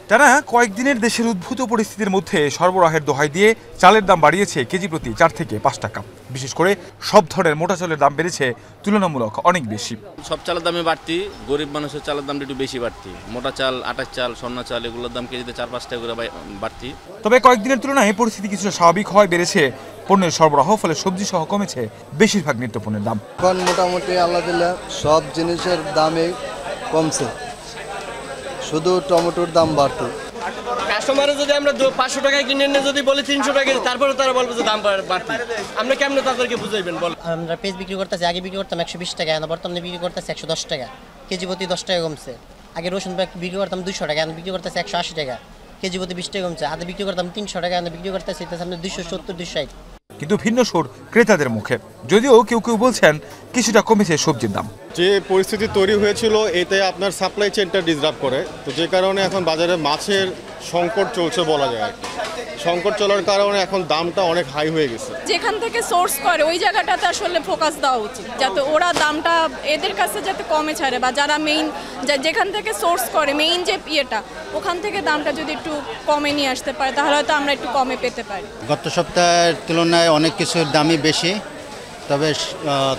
টানা কয়েকদিনের দেশের উদ্ভূত পরিস্থিতির মধ্যে সরবরাহের দোহাই দিয়ে চালের দাম বাড়িয়েছে কেজি প্রতি 4 থেকে 5 টাকা। বিশেষ করে সব ধরনের মোটা চালের দাম বেড়েছে তুলনামূলক অনেক বেশি। সব চালের দামে বাড়তি, গরিব মানুষের চালের দামটা একটু বেশি বাড়তি। মোটা চাল, আটার চাল, স্বর্ণ চাল এগুলোর দাম কেজিতে 4-5 টাকা করে বাড়তি। তবে কয়েকদিনের তুলনায় পরিস্থিতি কিছুটা স্বাভাবিক হওয়ায় বেড়েছে পণ্যের সরবরাহ, ফলে সবজি সহ কমেছে বেশিরভাগ নিত্যপণ্যের দাম। এখন মোটামুটি আল্লাহদিল্লাহ সব জিনিসের দামে কমছে, শুধু টমেটোর দাম বাড়তো। কাস্টমারে যদি আমরা 500 টাকায় কিনে এনে যদি বলি 300 টাকা, তারপরে তারা বলবে যে দাম বাড়তি। আমরা কেমনে তাদেরকে বুঝাইবেন বল? আমরা পেঁয়াজ বিক্রি করতেছি, আগে বিক্রি করতাম 120 টাকা, এখন বর্তমানে বিক্রি করতেছি 110 টাকা, কেজি প্রতি 10 টাকা কমছে। আগে রসুন বিক্রি করতাম 200 টাকা, এখন বিক্রি করতেছি 180 টাকা, কেজি প্রতি 20 টাকা কমছে। আদা বিক্রি করতাম 300 টাকা, এখন বিক্রি করতেছি 270-260। কিন্তু ভিন্ন সুর ক্রেতাদের মুখে, যদিও কেউ কেউ বলছেন কিছুটা কমেছে সবজির দাম। যে পরিস্থিতি তৈরি হয়েছিল এতে আপনার সাপ্লাই চেনটা ডিসরাপ্ট করে, তো যে কারণে এখন বাজারে মাছের সংকট চলছে বলা যায় আর কি। সংকট চলার কারণে এখন দামটা অনেক হাই হয়ে গেছে। যেখান থেকে সোর্স করে ওই জায়গাটাতে আসলে ফোকাস দেওয়া উচিত, যাতে ওরা দামটা এদের কাছে যাতে কমে ছাড়ে, বা যারা মেইন যেখান থেকে সোর্স করে মেইন যে ইয়েটা, ওখান থেকে দামটা যদি একটু কমে নিয়ে আসতে পারে তাহলে হয়তো আমরা একটু কমে পেতে পারি। গত সপ্তাহের তুলনায় অনেক কিছুর দামই বেশি, তবে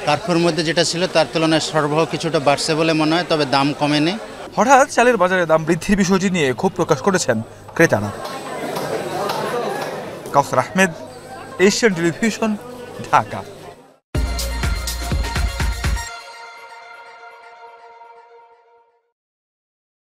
কার্ফুর মধ্যে যেটা ছিল তার তুলনায় সরবরাহ কিছুটা বাড়ছে বলে মনে হয়, তবে দাম কমেনি। হঠাৎ চালের বাজারে দাম বৃদ্ধির বিষয়টি নিয়ে ক্ষোভ প্রকাশ করেছেন ক্রেতারা। কাউসার আহমেদ, এশিয়ান টেলিভিশন, ঢাকা।